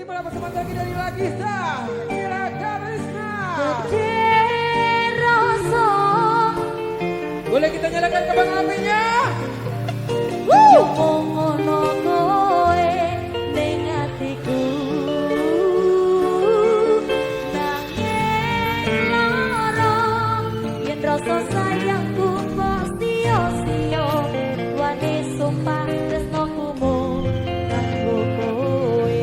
malam bersama lagi dari Lagista Kira Karisma. Rasa boleh kita nyalakan kembang apinya. ngono kowe ning atiku nanging lara yen rasa sayangku kok sia-sia wani sumpah tresnoku mung kanggo kowe.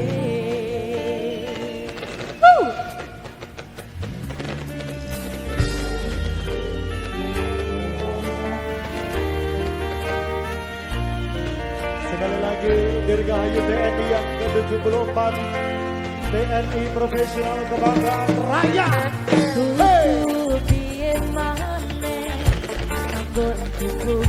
Sekali lagi Dirgahayu TNI yang ke-74, TNI Profesional Kebanggaan Rakyat. Kudu piye maneh, nganggo cukup